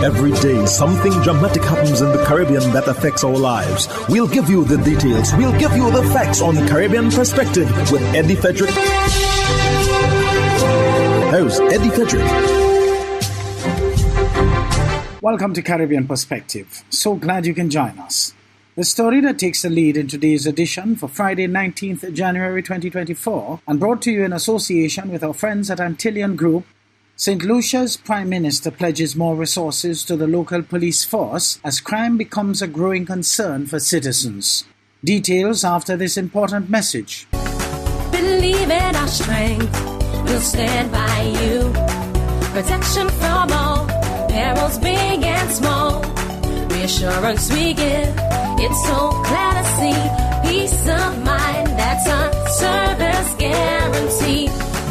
Every day, something dramatic happens in the Caribbean that affects our lives. We'll give you the details. We'll give you the facts on Caribbean Perspective with Eddie Frederick. Host Eddie Frederick. Welcome to Caribbean Perspective. So glad you can join us. The story that takes the lead in today's edition for Friday, 19th January 2024, and brought to you in association with our friends at Antillean Group. St. Lucia's Prime Minister pledges more resources to the local police force as crime becomes a growing concern for citizens. Details after this important message. Believe in our strength, we'll stand by you. Protection from all, perils big and small. Reassurance we give, it's so clear to see. Peace of mind, that's our service guarantee.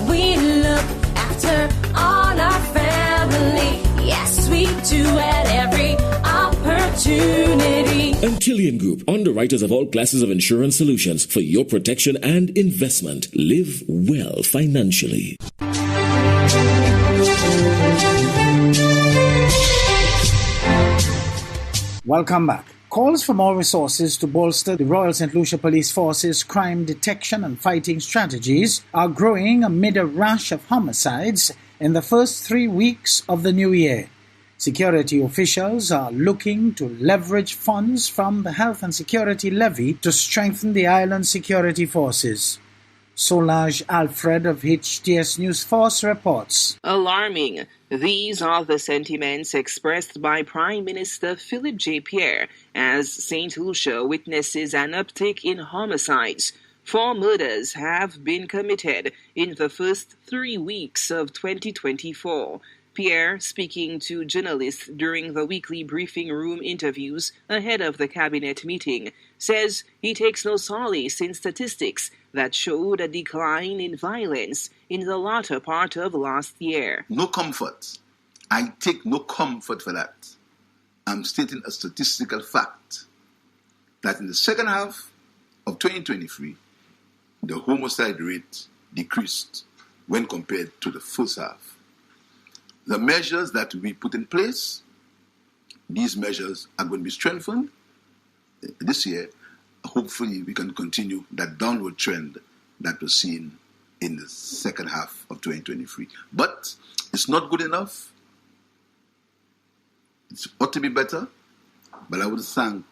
We look after all our family, yes we do at every opportunity. Antillean Group, underwriters of all classes of insurance solutions for your protection and investment. Live well financially. Welcome back. Calls for more resources to bolster the Royal St. Lucia Police Force's crime detection and fighting strategies are growing amid a rash of homicides in the first 3 weeks of the new year. Security officials are looking to leverage funds from the Health and Security Levy to strengthen the island's security forces. Solange Alfred of HTS News Force reports. Alarming. These are the sentiments expressed by Prime Minister Philip J. Pierre as St. Lucia witnesses an uptick in homicides. 4 murders have been committed in the first 3 weeks of 2024. Pierre, speaking to journalists during the weekly briefing room interviews ahead of the cabinet meeting, says he takes no solace in statistics that showed a decline in violence in the latter part of last year. No comfort. I take no comfort for that. I'm stating a statistical fact that in the second half of 2023, the homicide rate decreased when compared to the first half. The measures that we put in place, these measures are going to be strengthened this year. Hopefully, we can continue that downward trend that was seen in the second half of 2023. But it's not good enough. It ought to be better. But I would thank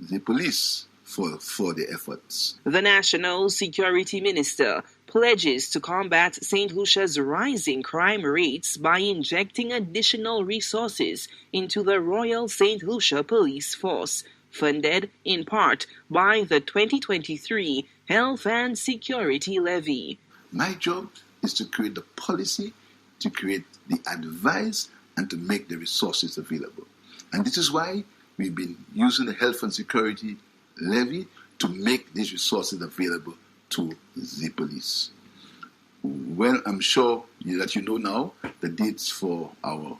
the police for their efforts. The National Security Minister pledges to combat St. Lucia's rising crime rates by injecting additional resources into the Royal St. Lucia Police Force, funded in part by the 2023 Health and Security Levy. My job is to create the policy, to create the advice, and to make the resources available. And this is why we've been using the Health and Security Levy to make these resources available to the police. Well, I'm sure that you know now the dates for our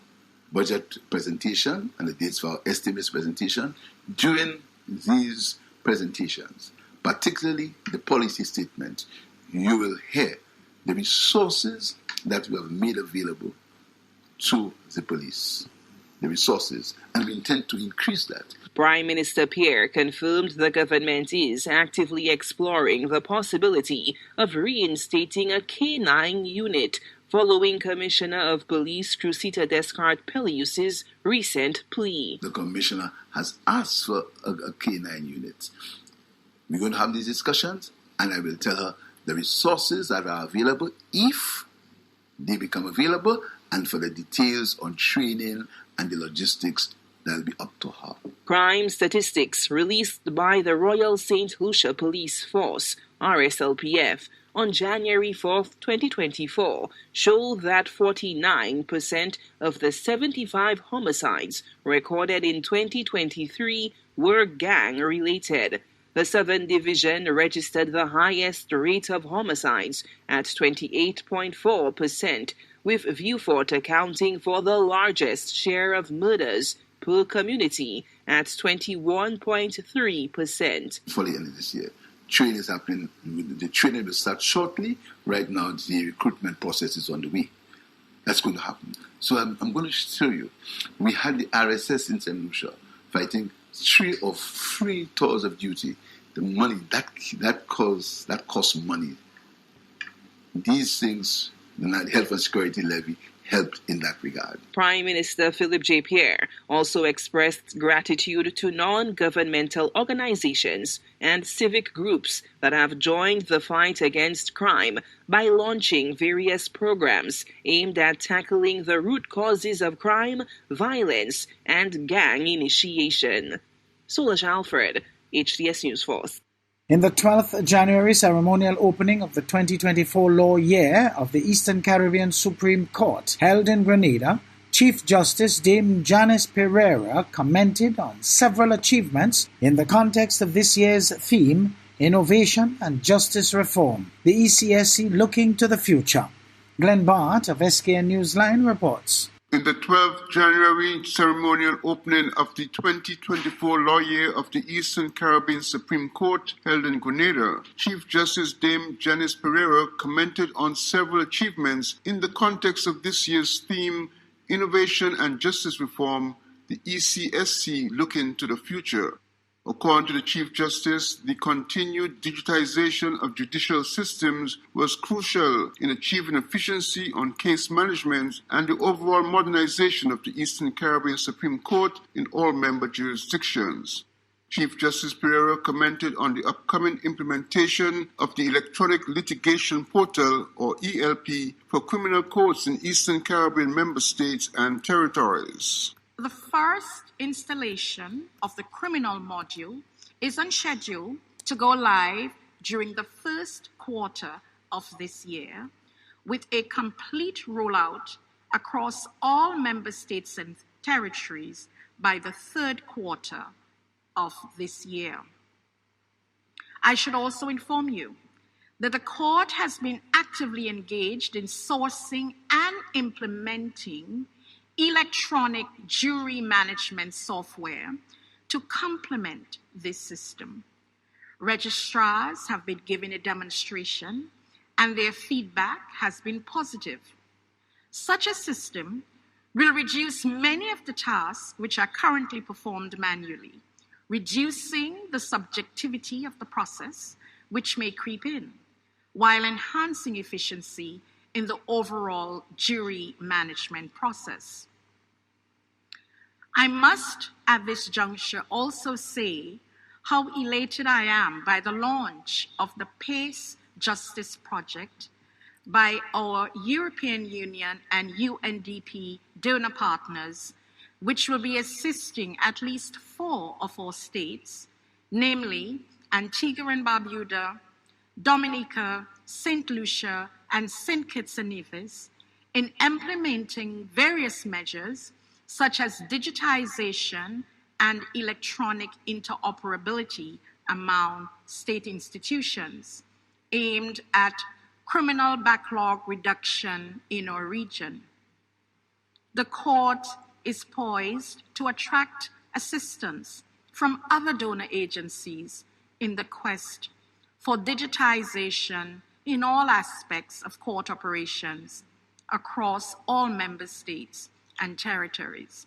budget presentation and the dates for our estimates presentation. During these presentations, particularly the policy statement, you will hear the resources that we have made available to the police. The resources, and we intend to increase that. Prime Minister Pierre confirmed the government is actively exploring the possibility of reinstating a K9 unit following Commissioner of Police Cressida Descartes-Pellius's recent plea. The Commissioner has asked for a K9 unit. We're going to have these discussions, and I will tell her the resources that are available if they become available, and for the details on training and the logistics, that'll be up to her. Crime statistics released by the Royal St. Lucia Police Force, RSLPF, on January 4, 2024, show that 49% of the 75 homicides recorded in 2023 were gang-related. The Southern Division registered the highest rate of homicides at 28.4%, with Viewfort accounting for the largest share of murders per community at 21.3%. For the end of this year, training is happening. The training will start shortly. Right now, the recruitment process is on the way. That's going to happen. So I'm going to show you. We had the RSS in St. Lucia fighting 3 or 4 tours of duty. The money that costs money. These things, the health and security levy, helped in that regard. Prime Minister Philip J. Pierre also expressed gratitude to non-governmental organizations and civic groups that have joined the fight against crime by launching various programs aimed at tackling the root causes of crime, violence, and gang initiation. Solange Alfred, HTS News Force. In the 12th January ceremonial opening of the 2024 law year of the Eastern Caribbean Supreme Court held in Grenada, Chief Justice Dame Janice Pereira commented on several achievements in the context of this year's theme, Innovation and Justice Reform, the ECSC looking to the future. Glenn Bart of SKN Newsline reports. In the 12th January ceremonial opening of the 2024 law year of the Eastern Caribbean Supreme Court held in Grenada, Chief Justice Dame Janice Pereira commented on several achievements in the context of this year's theme, Innovation and Justice Reform, the ECSC looking to the future. According to the Chief Justice, the continued digitization of judicial systems was crucial in achieving efficiency on case management and the overall modernization of the Eastern Caribbean Supreme Court in all member jurisdictions. Chief Justice Pereira commented on the upcoming implementation of the Electronic Litigation Portal, or ELP, for criminal courts in Eastern Caribbean member states and territories. The first installation of the criminal module is on schedule to go live during the first quarter of this year, with a complete rollout across all member states and territories by the third quarter of this year. I should also inform you that the court has been actively engaged in sourcing and implementing electronic jury management software to complement this system. Registrars have been given a demonstration and their feedback has been positive. Such a system will reduce many of the tasks which are currently performed manually, reducing the subjectivity of the process which may creep in, while enhancing efficiency in the overall jury management process. I must at this juncture also say how elated I am by the launch of the PACE Justice Project by our European Union and UNDP donor partners, which will be assisting at least 4 of our states, namely Antigua and Barbuda, Dominica, St. Lucia, and St. Kitts and Nevis, in implementing various measures such as digitization and electronic interoperability among state institutions, aimed at criminal backlog reduction in our region. The court is poised to attract assistance from other donor agencies in the quest for digitization in all aspects of court operations across all member states and territories.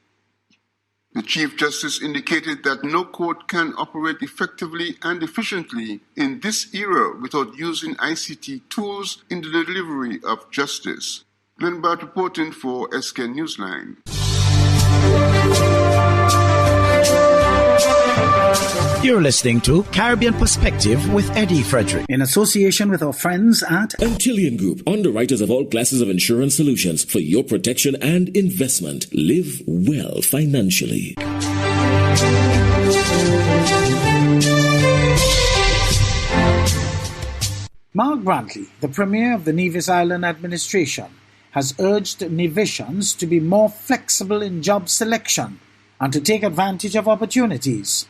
The Chief Justice indicated that no court can operate effectively and efficiently in this era without using ICT tools in the delivery of justice. Glenn Bart reporting for SKN Newsline. You're listening to Caribbean Perspective with Eddie Frederick, in association with our friends at Antillean Group, underwriters of all classes of insurance solutions for your protection and investment. Live well financially. Mark Brantley, the Premier of the Nevis Island Administration, has urged Nevisians to be more flexible in job selection and to take advantage of opportunities.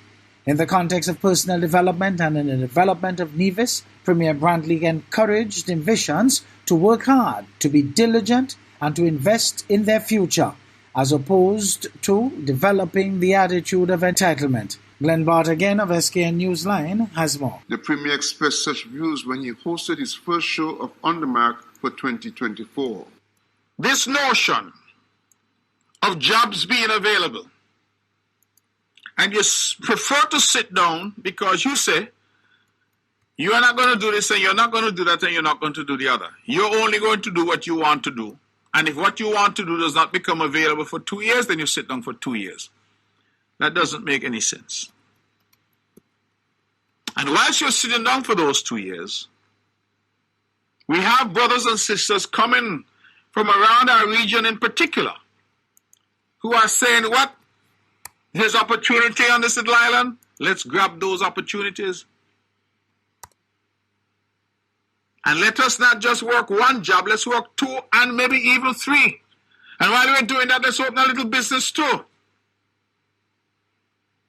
In the context of personal development and in the development of Nevis, Premier Brantley encouraged Nevisians to work hard, to be diligent, and to invest in their future, as opposed to developing the attitude of entitlement. Glenn Bart again of SKN Newsline has more. The Premier expressed such views when he hosted his first show of On the Mark for 2024. this notion of jobs being available, and you prefer to sit down because you say, you are not going to do this and you're not going to do that and you're not going to do the other. You're only going to do what you want to do. And if what you want to do does not become available for 2 years, then you sit down for 2 years. That doesn't make any sense. And whilst you're sitting down for those 2 years, we have brothers and sisters coming from around our region in particular who are saying, what? There's opportunity on this little island. Let's grab those opportunities. And let us not just work one job, let's work 2 and maybe even 3. And while we're doing that, let's open a little business too.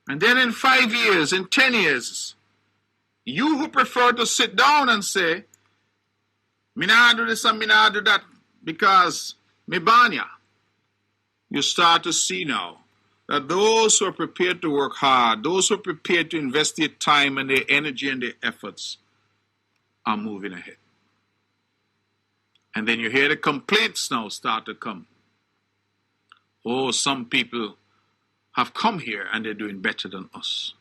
And then in 5 years, in 10 years, you who prefer to sit down and say, me nah do this and me nah do that because me banya, you start to see now that those who are prepared to work hard, those who are prepared to invest their time and their energy and their efforts are moving ahead. And then you hear the complaints now start to come. Oh, some people have come here and they're doing better than us.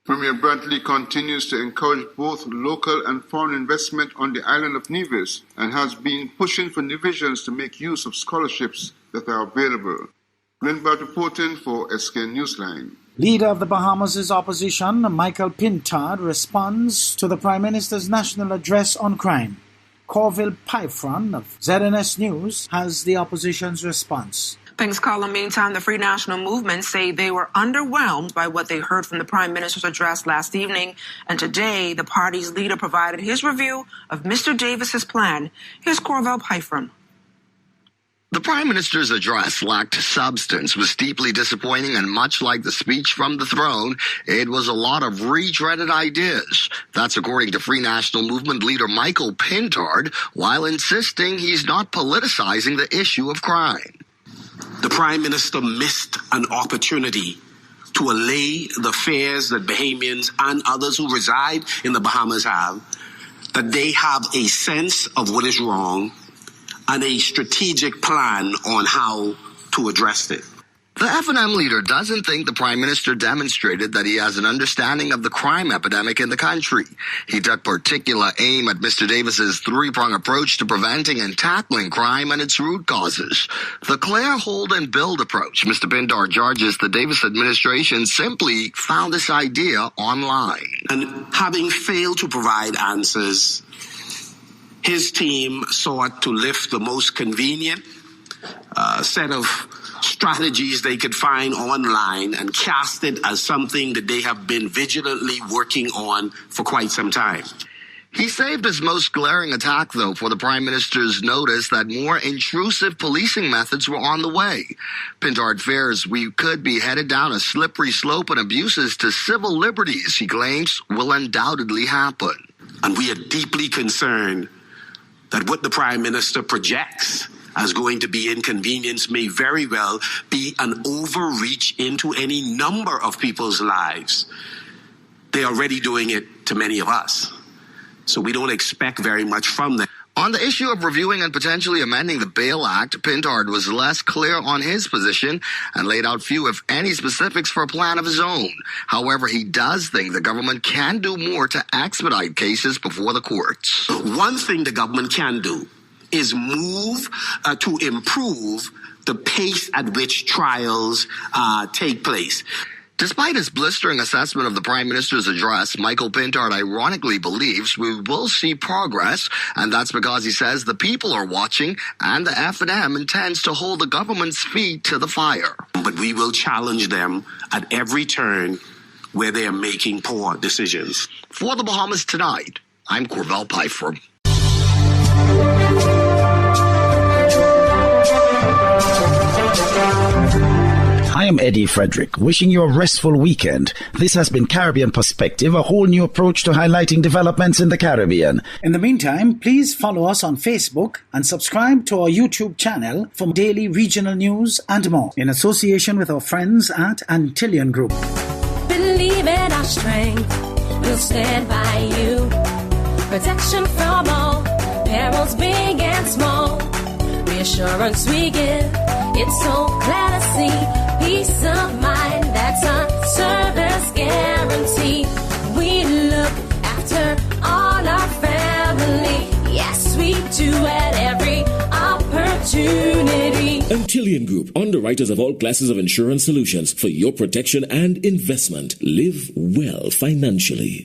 Premier Bradley continues to encourage both local and foreign investment on the island of Nevis and has been pushing for divisions to make use of scholarships that are available. Glenn Bart reporting for SK Newsline. Leader of the Bahamas' opposition, Michael Pintard, responds to the Prime Minister's national address on crime. Corville Pyfron of ZNS News has the opposition's response. Thanks, Colin. Meantime, the Free National Movement say they were underwhelmed by what they heard from the Prime Minister's address last evening. And today, the party's leader provided his review of Mr. Davis's plan. Here's Corville Pyfron. The Prime Minister's address lacked substance, was deeply disappointing, and much like the speech from the throne, it was a lot of retreaded ideas. That's according to Free National Movement leader Michael Pintard, while insisting he's not politicizing the issue of crime. The Prime Minister missed an opportunity to allay the fears that Bahamians and others who reside in the Bahamas have, that they have a sense of what is wrong and a strategic plan on how to address it. The F&M leader doesn't think the Prime Minister demonstrated that he has an understanding of the crime epidemic in the country. He took particular aim at Mr. Davis's three-pronged approach to preventing and tackling crime and its root causes. The clear, hold, and build approach. Mr. Pintard charges the Davis administration simply found this idea online. And having failed to provide answers, his team sought to lift the most convenient set of strategies they could find online and cast it as something that they have been vigilantly working on for quite some time. He saved his most glaring attack, though, for the Prime Minister's notice that more intrusive policing methods were on the way. Pintard fears we could be headed down a slippery slope, and abuses to civil liberties, he claims, will undoubtedly happen. And we are deeply concerned that what the Prime Minister projects as going to be inconvenience may very well be an overreach into any number of people's lives. They are already doing it to many of us. So we don't expect very much from them. On the issue of reviewing and potentially amending the Bail Act, Pintard was less clear on his position and laid out few, if any, specifics for a plan of his own. However, he does think the government can do more to expedite cases before the courts. One thing the government can do is move to improve the pace at which trials take place. Despite his blistering assessment of the Prime Minister's address, Michael Pintard ironically believes we will see progress, and that's because he says the people are watching and the F&M intends to hold the government's feet to the fire. But we will challenge them at every turn where they are making poor decisions. For the Bahamas Tonight, I'm Corville Pyfron. I am Eddie Frederick, wishing you a restful weekend. This has been Caribbean Perspective, a whole new approach to highlighting developments in the Caribbean. In the meantime, please follow us on Facebook and subscribe to our YouTube channel for daily regional news and more, in association with our friends at Antillian Group. Believe in our strength, we'll stand by you. Protection from all perils, big and small. reassurance we give. It's so clear to see peace of mind, that's our service guarantee. We look after all our family, yes we do at every opportunity. Antillian Group, underwriters of all classes of insurance solutions for your protection and investment. Live well financially.